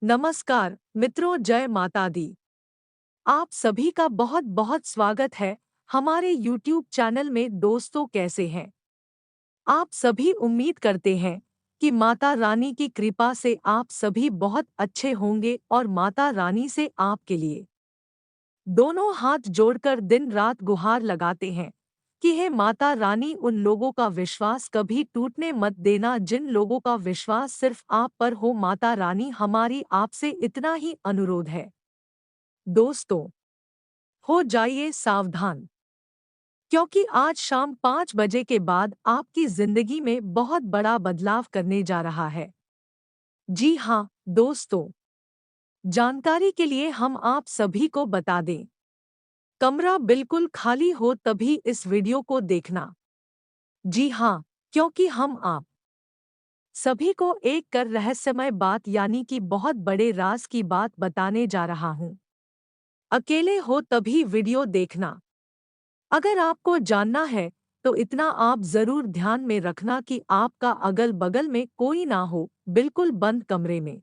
नमस्कार मित्रों, जय माता दी। आप सभी का बहुत बहुत स्वागत है हमारे YouTube चैनल में। दोस्तों, कैसे हैं आप सभी? उम्मीद करते हैं कि माता रानी की कृपा से आप सभी बहुत अच्छे होंगे और माता रानी से आपके लिए दोनों हाथ जोड़कर दिन रात गुहार लगाते हैं कि हे माता रानी, उन लोगों का विश्वास कभी टूटने मत देना जिन लोगों का विश्वास सिर्फ आप पर हो। माता रानी, हमारी आपसे इतना ही अनुरोध है। दोस्तों, हो जाइए सावधान, क्योंकि आज शाम 5 बजे के बाद आपकी जिंदगी में बहुत बड़ा बदलाव करने जा रहा है। जी हाँ दोस्तों, जानकारी के लिए हम आप सभी को बता दें, कमरा बिल्कुल खाली हो तभी इस वीडियो को देखना। जी हाँ, क्योंकि हम आप सभी को एक कर रहस्यमय बात यानी कि बहुत बड़े राज की बात बताने जा रहा हूँ। अकेले हो तभी वीडियो देखना। अगर आपको जानना है तो इतना आप जरूर ध्यान में रखना कि आपका अगल बगल में कोई ना हो, बिल्कुल बंद कमरे में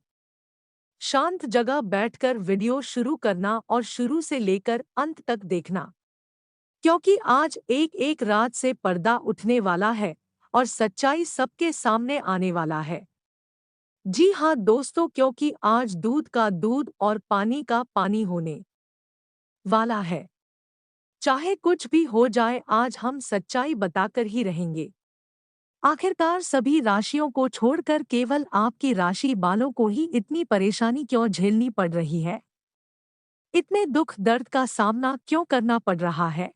शांत जगह बैठकर वीडियो शुरू करना और शुरू से लेकर अंत तक देखना, क्योंकि आज एक एक रात से पर्दा उठने वाला है और सच्चाई सबके सामने आने वाला है। जी हाँ दोस्तों, क्योंकि आज दूध का दूध और पानी का पानी होने वाला है। चाहे कुछ भी हो जाए, आज हम सच्चाई बताकर ही रहेंगे। आखिरकार सभी राशियों को छोड़कर केवल आपकी राशि वालों को ही इतनी परेशानी क्यों झेलनी पड़ रही है? इतने दुख दर्द का सामना क्यों करना पड़ रहा है?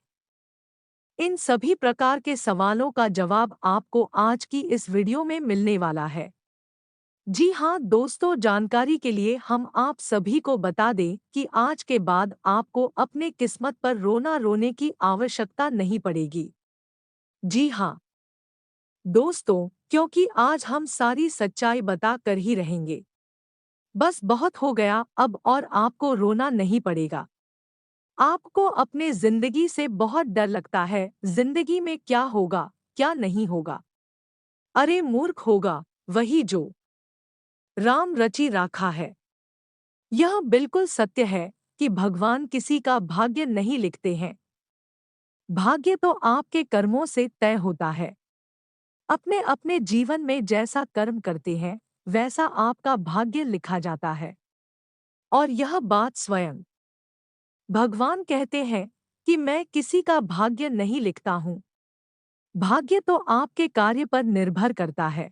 इन सभी प्रकार के सवालों का जवाब आपको आज की इस वीडियो में मिलने वाला है। जी हाँ दोस्तों, जानकारी के लिए हम आप सभी को बता दें कि आज के बाद आपको अपने किस्मत पर रोने की आवश्यकता नहीं पड़ेगी। जी हाँ दोस्तों, क्योंकि आज हम सारी सच्चाई बता कर ही रहेंगे। बस बहुत हो गया अब, और आपको रोना नहीं पड़ेगा। आपको अपने जिंदगी से बहुत डर लगता है, जिंदगी में क्या होगा क्या नहीं होगा। अरे मूर्ख, होगा वही जो राम रचि राखा है। यह बिल्कुल सत्य है कि भगवान किसी का भाग्य नहीं लिखते हैं। भाग्य तो आपके कर्मों से तय होता है। अपने अपने जीवन में जैसा कर्म करते हैं वैसा आपका भाग्य लिखा जाता है। और यह बात स्वयं भगवान कहते हैं कि मैं किसी का भाग्य नहीं लिखता हूँ। भाग्य तो आपके कार्य पर निर्भर करता है।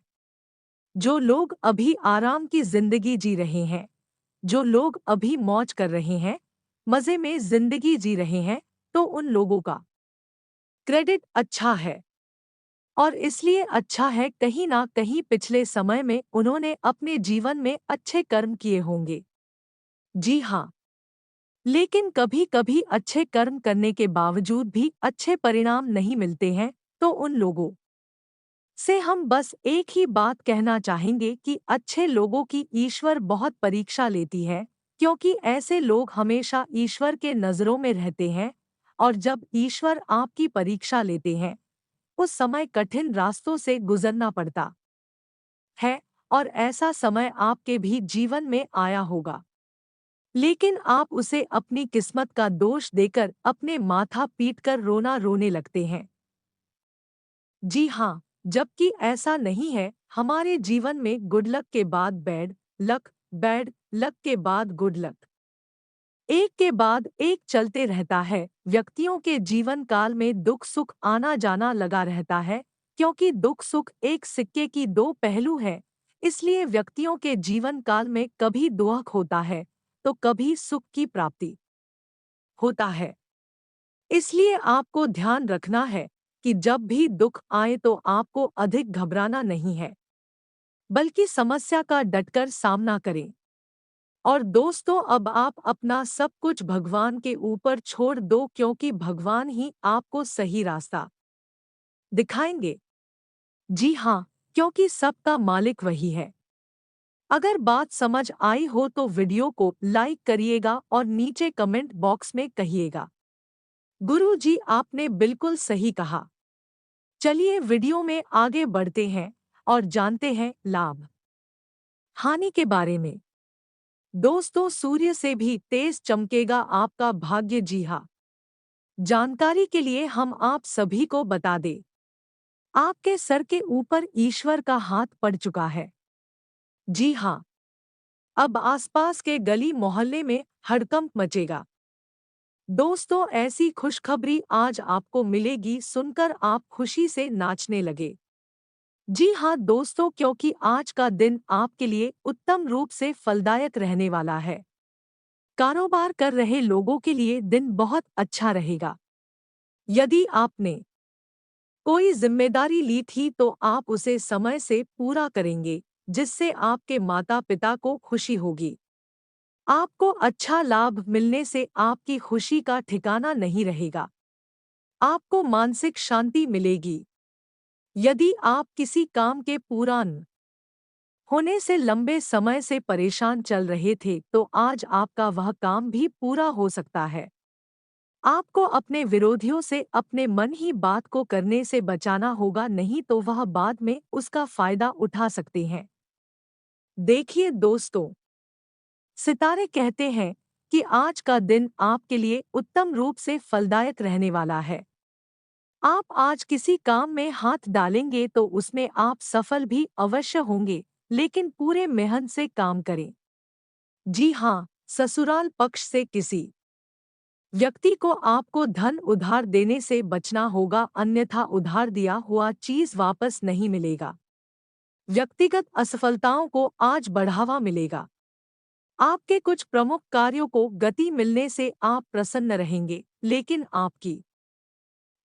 जो लोग अभी आराम की जिंदगी जी रहे हैं, जो लोग अभी मौज कर रहे हैं, मजे में जिंदगी जी रहे हैं, तो उन लोगों का क्रेडिट अच्छा है। और इसलिए अच्छा है, कहीं ना कहीं पिछले समय में उन्होंने अपने जीवन में अच्छे कर्म किए होंगे। जी हाँ, लेकिन कभी कभी अच्छे कर्म करने के बावजूद भी अच्छे परिणाम नहीं मिलते हैं, तो उन लोगों से हम बस एक ही बात कहना चाहेंगे कि अच्छे लोगों की ईश्वर बहुत परीक्षा लेती है, क्योंकि ऐसे लोग हमेशा ईश्वर के नज़रों में रहते हैं। और जब ईश्वर आपकी परीक्षा लेते हैं, उस समय कठिन रास्तों से गुजरना पड़ता है। और ऐसा समय आपके भी जीवन में आया होगा, लेकिन आप उसे अपनी किस्मत का दोष देकर अपने माथा पीटकर रोने लगते हैं। जी हाँ, जबकि ऐसा नहीं है। हमारे जीवन में गुड लक के बाद लक, बैड लक के बाद गुड लक, एक के बाद एक चलते रहता है। व्यक्तियों के जीवन काल में दुख सुख आना जाना लगा रहता है, क्योंकि दुख सुख एक सिक्के की दो पहलू है। इसलिए व्यक्तियों के जीवन काल में कभी दुख होता है तो कभी सुख की प्राप्ति होता है। इसलिए आपको ध्यान रखना है कि जब भी दुख आए तो आपको अधिक घबराना नहीं है, बल्कि समस्या का डटकर सामना करें। और दोस्तों, अब आप अपना सब कुछ भगवान के ऊपर छोड़ दो, क्योंकि भगवान ही आपको सही रास्ता दिखाएंगे। जी हाँ, क्योंकि सबका मालिक वही है। अगर बात समझ आई हो तो वीडियो को लाइक करिएगा और नीचे कमेंट बॉक्स में कहिएगा, गुरु जी आपने बिल्कुल सही कहा। चलिए वीडियो में आगे बढ़ते हैं और जानते हैं लाभ हानि के बारे में। दोस्तों, सूर्य से भी तेज चमकेगा आपका भाग्य। जी हाँ, जानकारी के लिए हम आप सभी को बता दें, आपके सर के ऊपर ईश्वर का हाथ पड़ चुका है। जी हाँ, अब आसपास के गली मोहल्ले में हड़कंप मचेगा। दोस्तों, ऐसी खुशखबरी आज आपको मिलेगी, सुनकर आप खुशी से नाचने लगे। जी हाँ दोस्तों, क्योंकि आज का दिन आपके लिए उत्तम रूप से फलदायक रहने वाला है। कारोबार कर रहे लोगों के लिए दिन बहुत अच्छा रहेगा। यदि आपने कोई जिम्मेदारी ली थी तो आप उसे समय से पूरा करेंगे, जिससे आपके माता पिता को खुशी होगी। आपको अच्छा लाभ मिलने से आपकी खुशी का ठिकाना नहीं रहेगा। आपको मानसिक शांति मिलेगी। यदि आप किसी काम के पूरा न होने से लंबे समय से परेशान चल रहे थे तो आज आपका वह काम भी पूरा हो सकता है। आपको अपने विरोधियों से अपने मन ही बात को करने से बचाना होगा, नहीं तो वह बाद में उसका फायदा उठा सकते हैं। देखिए दोस्तों, सितारे कहते हैं कि आज का दिन आपके लिए उत्तम रूप से फलदायक रहने वाला है। आप आज किसी काम में हाथ डालेंगे तो उसमें आप सफल भी अवश्य होंगे, लेकिन पूरे मेहनत से काम करें। जी हाँ, ससुराल पक्ष से किसी व्यक्ति को आपको धन उधार देने से बचना होगा, अन्यथा उधार दिया हुआ चीज वापस नहीं मिलेगा। व्यक्तिगत असफलताओं को आज बढ़ावा मिलेगा। आपके कुछ प्रमुख कार्यों को गति मिलने से आप प्रसन्न रहेंगे, लेकिन आपकी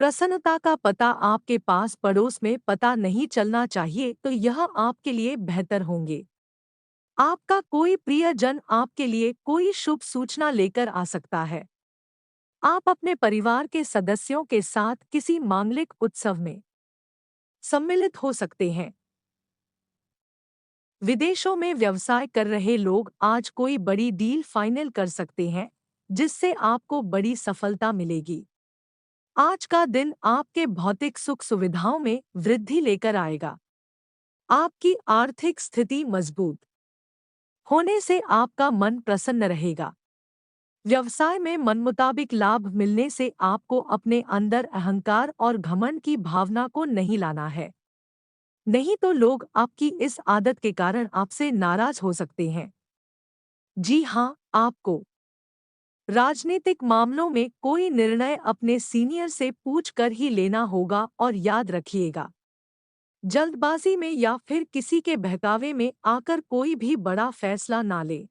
प्रसन्नता का पता आपके पास पड़ोस में पता नहीं चलना चाहिए, तो यह आपके लिए बेहतर होंगे। आपका कोई प्रियजन आपके लिए कोई शुभ सूचना लेकर आ सकता है। आप अपने परिवार के सदस्यों के साथ किसी मांगलिक उत्सव में सम्मिलित हो सकते हैं। विदेशों में व्यवसाय कर रहे लोग आज कोई बड़ी डील फाइनल कर सकते हैं, जिससे आपको बड़ी सफलता मिलेगी। आज का दिन आपके भौतिक सुख सुविधाओं में वृद्धि लेकर आएगा। आपकी आर्थिक स्थिति मजबूत होने से आपका मन प्रसन्न रहेगा। व्यवसाय में मनमुताबिक लाभ मिलने से आपको अपने अंदर अहंकार और घमंड की भावना को नहीं लाना है। नहीं तो लोग आपकी इस आदत के कारण आपसे नाराज हो सकते हैं। जी हाँ, आपको राजनीतिक मामलों में कोई निर्णय अपने सीनियर से पूछकर ही लेना होगा, और याद रखिएगा, जल्दबाजी में या फिर किसी के बहकावे में आकर कोई भी बड़ा फैसला ना ले।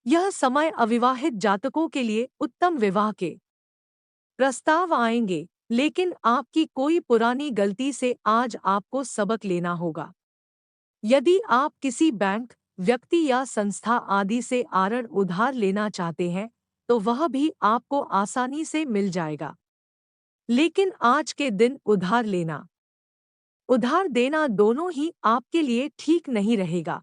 यह समय अविवाहित जातकों के लिए उत्तम विवाह के प्रस्ताव आएंगे, लेकिन आपकी कोई पुरानी गलती से आज आपको सबक लेना होगा। यदि आप किसी बैंक, व्यक्ति या संस्था आदि से आरण उधार लेना चाहते हैं, तो वह भी आपको आसानी से मिल जाएगा। लेकिन आज के दिन उधार लेना, उधार देना दोनों ही आपके लिए ठीक नहीं रहेगा।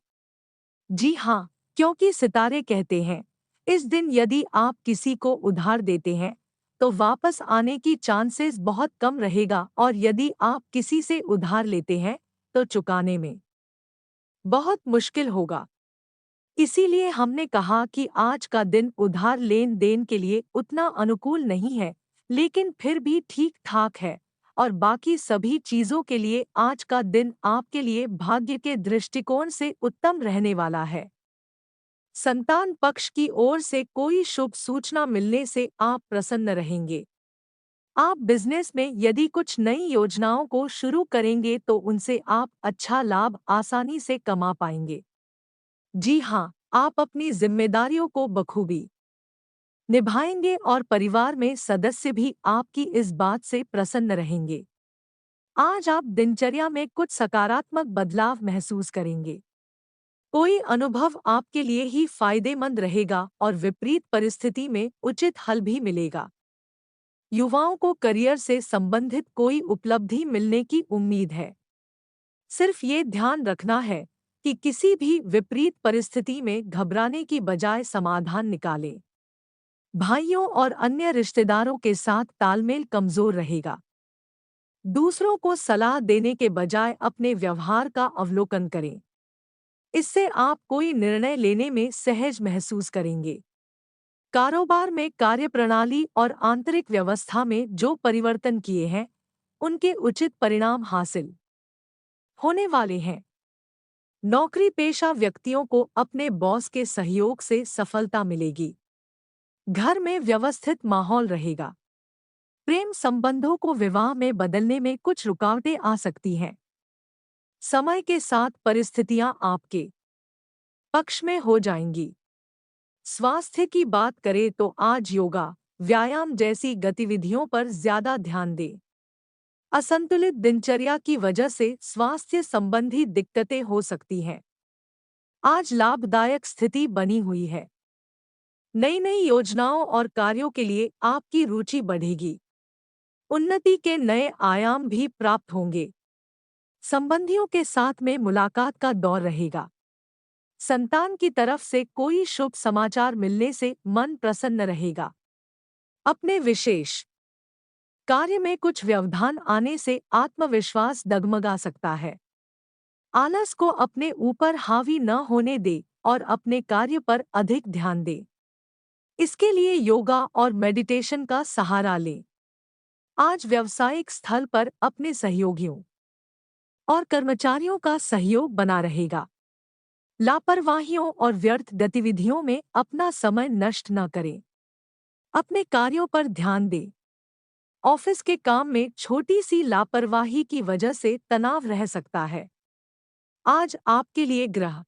जी हाँ, क्योंकि सितारे कहते हैं, इस दिन यदि आप किसी को उधार देते हैं, तो वापस आने की चांसेस बहुत कम रहेगा, और यदि आप किसी से उधार लेते हैं, तो चुकाने में बहुत मुश्किल होगा। इसीलिए हमने कहा कि आज का दिन उधार लेन देन के लिए उतना अनुकूल नहीं है, लेकिन फिर भी ठीक ठाक है, और बाकी सभी चीजों के लिए आज का दिन आपके लिए भाग्य के दृष्टिकोण से उत्तम रहने वाला है। संतान पक्ष की ओर से कोई शुभ सूचना मिलने से आप प्रसन्न रहेंगे। आप बिजनेस में यदि कुछ नई योजनाओं को शुरू करेंगे तो उनसे आप अच्छा लाभ आसानी से कमा पाएंगे। जी हाँ, आप अपनी जिम्मेदारियों को बखूबी निभाएंगे, और परिवार में सदस्य भी आपकी इस बात से प्रसन्न रहेंगे। आज आप दिनचर्या में कुछ सकारात्मक बदलाव महसूस करेंगे। कोई अनुभव आपके लिए ही फायदेमंद रहेगा, और विपरीत परिस्थिति में उचित हल भी मिलेगा। युवाओं को करियर से संबंधित कोई उपलब्धि मिलने की उम्मीद है। सिर्फ ये ध्यान रखना है कि किसी भी विपरीत परिस्थिति में घबराने की बजाय समाधान निकालें। भाइयों और अन्य रिश्तेदारों के साथ तालमेल कमजोर रहेगा। दूसरों को सलाह देने के बजाय अपने व्यवहार का अवलोकन करें। इससे आप कोई निर्णय लेने में सहज महसूस करेंगे। कारोबार में कार्यप्रणाली और आंतरिक व्यवस्था में जो परिवर्तन किए हैं, उनके उचित परिणाम हासिल होने वाले हैं। नौकरी पेशा व्यक्तियों को अपने बॉस के सहयोग से सफलता मिलेगी। घर में व्यवस्थित माहौल रहेगा। प्रेम संबंधों को विवाह में बदलने में कुछ रुकावटें आ सकती हैं। समय के साथ परिस्थितियां आपके पक्ष में हो जाएंगी। स्वास्थ्य की बात करें तो आज योगा, व्यायाम जैसी गतिविधियों पर ज्यादा ध्यान दें। असंतुलित दिनचर्या की वजह से स्वास्थ्य संबंधी दिक्कतें हो सकती हैं। आज लाभदायक स्थिति बनी हुई है। नई नई योजनाओं और कार्यों के लिए आपकी रुचि बढ़ेगी। उन्नति के नए आयाम भी प्राप्त होंगे। संबंधियों के साथ में मुलाकात का दौर रहेगा। संतान की तरफ से कोई शुभ समाचार मिलने से मन प्रसन्न रहेगा। अपने विशेष कार्य में कुछ व्यवधान आने से आत्मविश्वास डगमगा सकता है। आलस को अपने ऊपर हावी न होने दे और अपने कार्य पर अधिक ध्यान दे। इसके लिए योगा और मेडिटेशन का सहारा लें। आज व्यावसायिक स्थल पर अपने सहयोगियों और कर्मचारियों का सहयोग बना रहेगा। लापरवाहियों और व्यर्थ गतिविधियों में अपना समय नष्ट न करें। अपने कार्यों पर ध्यान दें। ऑफिस के काम में छोटी सी लापरवाही की वजह से तनाव रह सकता है। आज आपके लिए ग्रह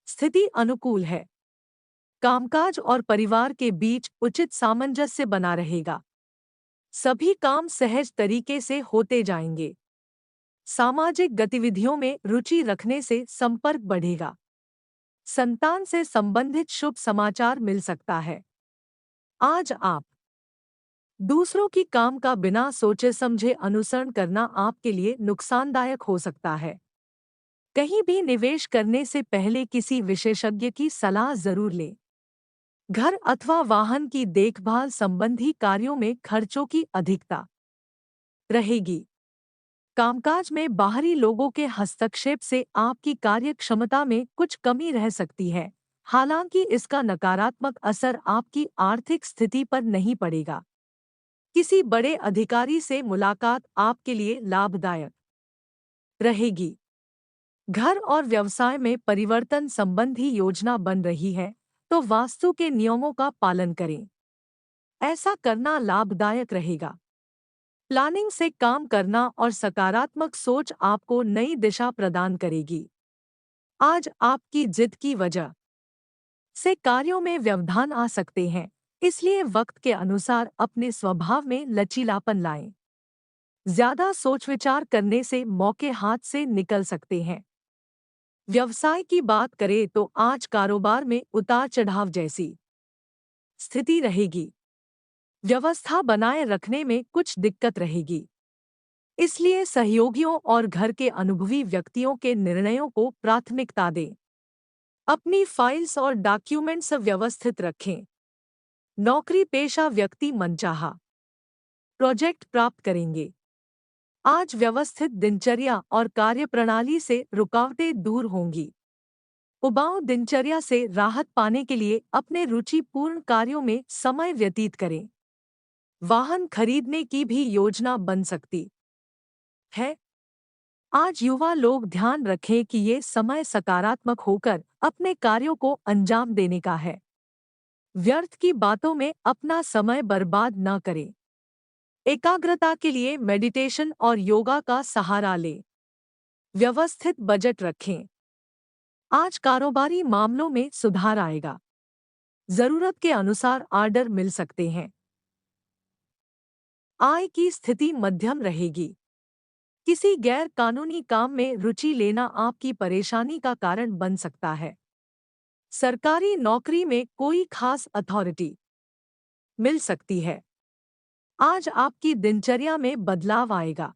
स्थिति अनुकूल है। कामकाज और परिवार के बीच उचित सामंजस्य बना रहेगा। सभी काम सहज तरीके से होते जाएंगे। सामाजिक गतिविधियों में रुचि रखने से संपर्क बढ़ेगा। संतान से संबंधित शुभ समाचार मिल सकता है। आज आप दूसरों की काम का बिना सोचे समझे अनुसरण करना आपके लिए नुकसानदायक हो सकता है। कहीं भी निवेश करने से पहले किसी विशेषज्ञ की सलाह जरूर लें। घर अथवा वाहन की देखभाल संबंधी कार्यों में खर्चों की अधिकता रहेगी। कामकाज में बाहरी लोगों के हस्तक्षेप से आपकी कार्यक्षमता में कुछ कमी रह सकती है। हालांकि इसका नकारात्मक असर आपकी आर्थिक स्थिति पर नहीं पड़ेगा। किसी बड़े अधिकारी से मुलाकात आपके लिए लाभदायक रहेगी। घर और व्यवसाय में परिवर्तन संबंधी योजना बन रही है, तो वास्तु के नियमों का पालन करें। ऐसा करना लाभदायक रहेगा। प्लानिंग से काम करना और सकारात्मक सोच आपको नई दिशा प्रदान करेगी। आज आपकी जिद की वजह से कार्यों में व्यवधान आ सकते हैं, इसलिए वक्त के अनुसार अपने स्वभाव में लचीलापन लाएं। ज्यादा सोच विचार करने से मौके हाथ से निकल सकते हैं। व्यवसाय की बात करें तो आज कारोबार में उतार चढ़ाव जैसी स्थिति रहेगी। व्यवस्था बनाए रखने में कुछ दिक्कत रहेगी। इसलिए सहयोगियों और घर के अनुभवी व्यक्तियों के निर्णयों को प्राथमिकता दें। अपनी फाइल्स और डॉक्यूमेंट्स व्यवस्थित रखें। नौकरी पेशा व्यक्ति मनचाहा प्रोजेक्ट प्राप्त करेंगे। आज व्यवस्थित दिनचर्या और कार्यप्रणाली से रुकावटें दूर होंगी। उबाऊ दिनचर्या से राहत पाने के लिए अपने रुचिपूर्ण कार्यों में समय व्यतीत करें। वाहन खरीदने की भी योजना बन सकती है। आज युवा लोग ध्यान रखें कि ये समय सकारात्मक होकर अपने कार्यों को अंजाम देने का है। व्यर्थ की बातों में अपना समय बर्बाद न करें। एकाग्रता के लिए मेडिटेशन और योगा का सहारा लें। व्यवस्थित बजट रखें। आज कारोबारी मामलों में सुधार आएगा। जरूरत के अनुसार ऑर्डर मिल सकते हैं। आय की स्थिति मध्यम रहेगी। किसी गैर कानूनी काम में रुचि लेना आपकी परेशानी का कारण बन सकता है। सरकारी नौकरी में कोई खास अथॉरिटी मिल सकती है। आज आपकी दिनचर्या में बदलाव आएगा।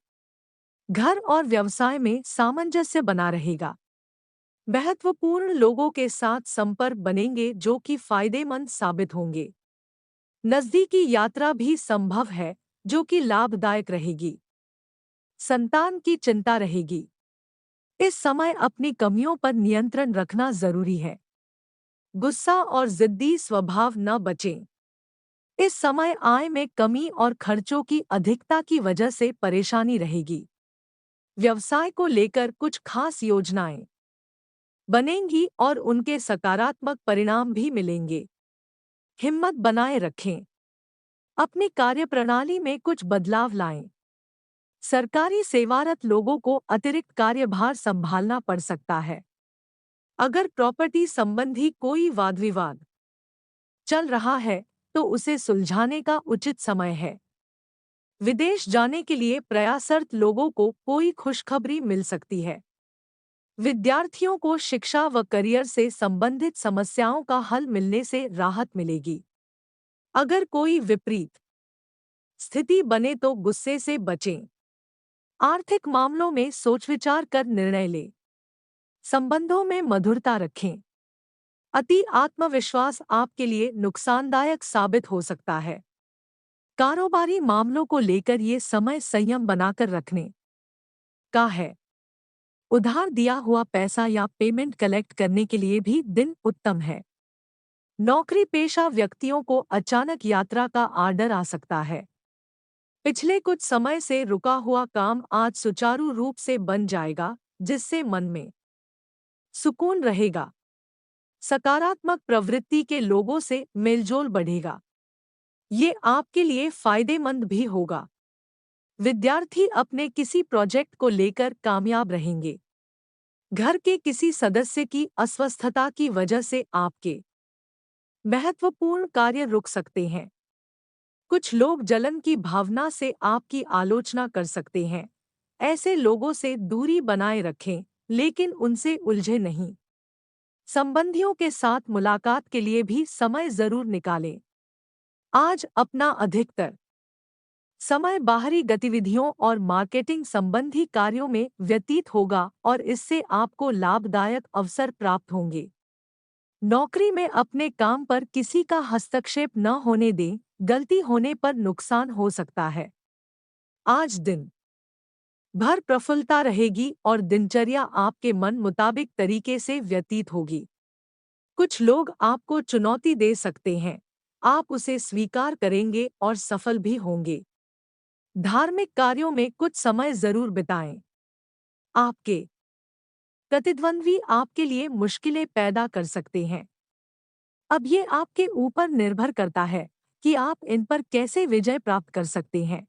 घर और व्यवसाय में सामंजस्य बना रहेगा। महत्वपूर्ण लोगों के साथ संपर्क बनेंगे जो कि फायदेमंद साबित होंगे। नजदीकी यात्रा भी संभव है जो कि लाभदायक रहेगी। संतान की चिंता रहेगी। इस समय अपनी कमियों पर नियंत्रण रखना जरूरी है। गुस्सा और जिद्दी स्वभाव न बचें। इस समय आय में कमी और खर्चों की अधिकता की वजह से परेशानी रहेगी। व्यवसाय को लेकर कुछ खास योजनाएं बनेंगी और उनके सकारात्मक परिणाम भी मिलेंगे। हिम्मत बनाए रखें। अपनी कार्यप्रणाली में कुछ बदलाव लाएं। सरकारी सेवारत लोगों को अतिरिक्त कार्यभार संभालना पड़ सकता है। अगर प्रॉपर्टी संबंधी कोई वाद विवाद चल रहा है तो उसे सुलझाने का उचित समय है। विदेश जाने के लिए प्रयासरत लोगों को कोई खुशखबरी मिल सकती है। विद्यार्थियों को शिक्षा व करियर से संबंधित समस्याओं का हल मिलने से राहत मिलेगी। अगर कोई विपरीत स्थिति बने तो गुस्से से बचें। आर्थिक मामलों में सोच विचार कर निर्णय लें। संबंधों में मधुरता रखें। अति आत्मविश्वास आपके लिए नुकसानदायक साबित हो सकता है। कारोबारी मामलों को लेकर ये समय संयम बनाकर रखने का है। उधार दिया हुआ पैसा या पेमेंट कलेक्ट करने के लिए भी दिन उत्तम है। नौकरी पेशा व्यक्तियों को अचानक यात्रा का आर्डर आ सकता है। पिछले कुछ समय से रुका हुआ काम आज सुचारू रूप से बन जाएगा, जिससे मन में सुकून रहेगा। सकारात्मक प्रवृत्ति के लोगों से मेलजोल बढ़ेगा। ये आपके लिए फायदेमंद भी होगा। विद्यार्थी अपने किसी प्रोजेक्ट को लेकर कामयाब रहेंगे। घर के किसी सदस्य की अस्वस्थता की वजह से आपके महत्वपूर्ण कार्य रुक सकते हैं। कुछ लोग जलन की भावना से आपकी आलोचना कर सकते हैं। ऐसे लोगों से दूरी बनाए रखें, लेकिन उनसे उलझे नहीं। संबंधियों के साथ मुलाकात के लिए भी समय जरूर निकालें। आज अपना अधिकतर समय बाहरी गतिविधियों और मार्केटिंग संबंधी कार्यों में व्यतीत होगा और इससे आपको लाभदायक अवसर प्राप्त होंगे। नौकरी में अपने काम पर किसी का हस्तक्षेप न होने दें, गलती होने पर नुकसान हो सकता है। आज दिन भर प्रफुल्लता रहेगी और दिनचर्या आपके मन मुताबिक तरीके से व्यतीत होगी। कुछ लोग आपको चुनौती दे सकते हैं। आप उसे स्वीकार करेंगे और सफल भी होंगे। धार्मिक कार्यों में कुछ समय जरूर बिताएं। आपके प्रतिद्वंद्वी आपके लिए मुश्किलें पैदा कर सकते हैं। अब ये आपके ऊपर निर्भर करता है कि आप इन पर कैसे विजय प्राप्त कर सकते हैं।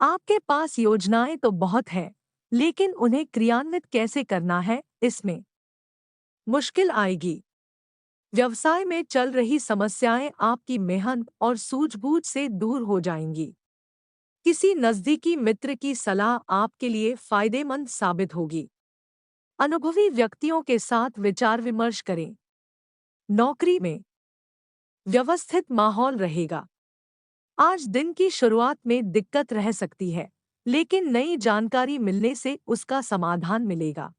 आपके पास योजनाएं तो बहुत हैं, लेकिन उन्हें क्रियान्वित कैसे करना है, इसमें मुश्किल आएगी। व्यवसाय में चल रही समस्याएं आपकी मेहनत और सूझबूझ से दूर हो जाएंगी। किसी नज़दीकी मित्र की सलाह आपके लिए फायदेमंद साबित होगी। अनुभवी व्यक्तियों के साथ विचार विमर्श करें। नौकरी में व्यवस्थित माहौल रहेगा। आज दिन की शुरुआत में दिक्कत रह सकती है, लेकिन नई जानकारी मिलने से उसका समाधान मिलेगा।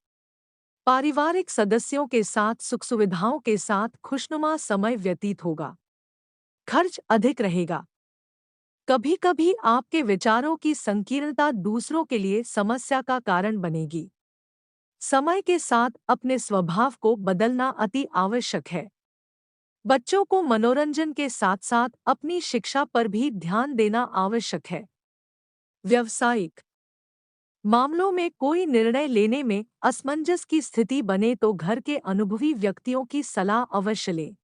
पारिवारिक सदस्यों के साथ सुख सुविधाओं के साथ खुशनुमा समय व्यतीत होगा। खर्च अधिक रहेगा। कभी-कभी आपके विचारों की संकीर्णता दूसरों के लिए समस्या का कारण बनेगी। समय के साथ अपने स्वभाव को बदलना अति आवश्यक है। बच्चों को मनोरंजन के साथ-साथ अपनी शिक्षा पर भी ध्यान देना आवश्यक है। व्यावसायिक मामलों में कोई निर्णय लेने में असमंजस की स्थिति बने तो घर के अनुभवी व्यक्तियों की सलाह अवश्य लें।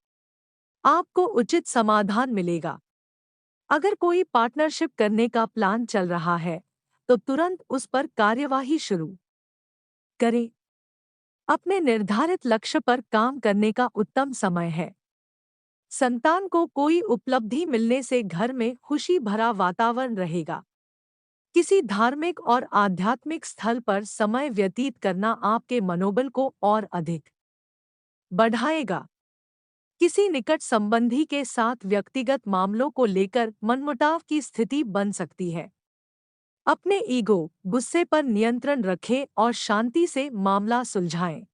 आपको उचित समाधान मिलेगा। अगर कोई पार्टनरशिप करने का प्लान चल रहा है, तो तुरंत उस पर कार्यवाही शुरू करें। अपने निर्धारित लक्ष्य पर काम करने का उत्तम समय है। संतान को कोई उपलब्धि मिलने से घर में खुशी भरा वातावरण रहेगा। किसी धार्मिक और आध्यात्मिक स्थल पर समय व्यतीत करना आपके मनोबल को और अधिक बढ़ाएगा। किसी निकट संबंधी के साथ व्यक्तिगत मामलों को लेकर मनमुटाव की स्थिति बन सकती है। अपने ईगो, गुस्से पर नियंत्रण रखें और शांति से मामला सुलझाएं।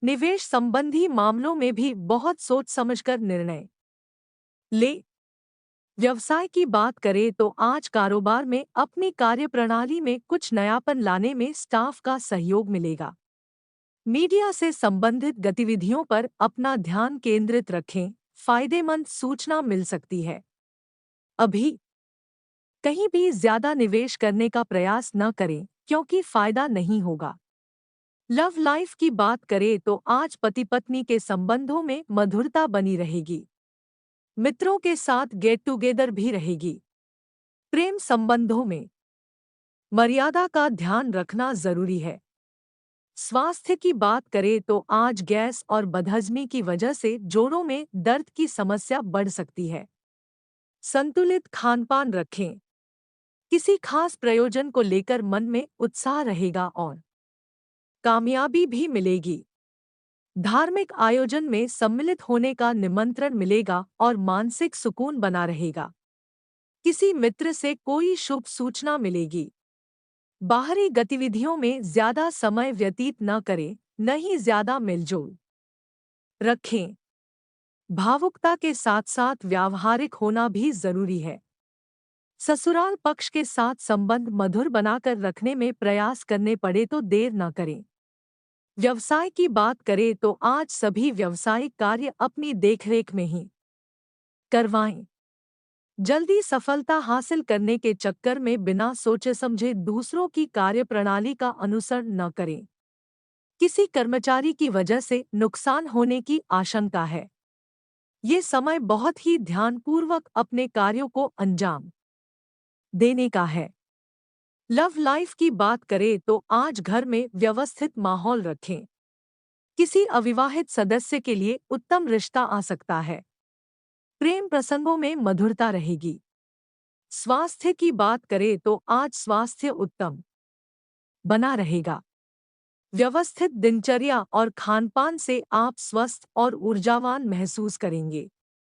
निवेश संबंधी मामलों में भी बहुत सोच समझकर निर्णय लें। व्यवसाय की बात करें तो आज कारोबार में अपनी कार्यप्रणाली में कुछ नयापन लाने में स्टाफ का सहयोग मिलेगा। मीडिया से संबंधित गतिविधियों पर अपना ध्यान केंद्रित रखें, फायदेमंद सूचना मिल सकती है। अभी कहीं भी ज्यादा निवेश करने का प्रयास न करें क्योंकि फायदा नहीं होगा। लव लाइफ की बात करें तो आज पति पत्नी के संबंधों में मधुरता बनी रहेगी। मित्रों के साथ गेट टुगेदर भी रहेगी। प्रेम संबंधों में मर्यादा का ध्यान रखना जरूरी है। स्वास्थ्य की बात करें तो आज गैस और बदहजमी की वजह से जोड़ों में दर्द की समस्या बढ़ सकती है। संतुलित खानपान रखें। किसी खास प्रयोजन को लेकर मन में उत्साह रहेगा और कामयाबी भी मिलेगी। धार्मिक आयोजन में सम्मिलित होने का निमंत्रण मिलेगा और मानसिक सुकून बना रहेगा। किसी मित्र से कोई शुभ सूचना मिलेगी। बाहरी गतिविधियों में ज्यादा समय व्यतीत न करें, न ही ज्यादा मिलजोल रखें। भावुकता के साथ साथ व्यावहारिक होना भी जरूरी है। ससुराल पक्ष के साथ संबंध मधुर बनाकर रखने में प्रयास करने पड़े तो देर न करें। व्यवसाय की बात करें तो आज सभी व्यावसायिक कार्य अपनी देखरेख में ही करवाएं। जल्दी सफलता हासिल करने के चक्कर में बिना सोचे समझे दूसरों की कार्यप्रणाली का अनुसरण न करें। किसी कर्मचारी की वजह से नुकसान होने की आशंका है। ये समय बहुत ही ध्यानपूर्वक अपने कार्यों को अंजाम देने का है। लव लाइफ की बात करें तो आज घर में व्यवस्थित माहौल रखें। किसी अविवाहित सदस्य के लिए उत्तम रिश्ता आ सकता है। प्रेम प्रसंगों में मधुरता रहेगी। स्वास्थ्य की बात करें तो आज स्वास्थ्य उत्तम बना रहेगा। व्यवस्थित दिनचर्या और खानपान से आप स्वस्थ और ऊर्जावान महसूस करेंगे।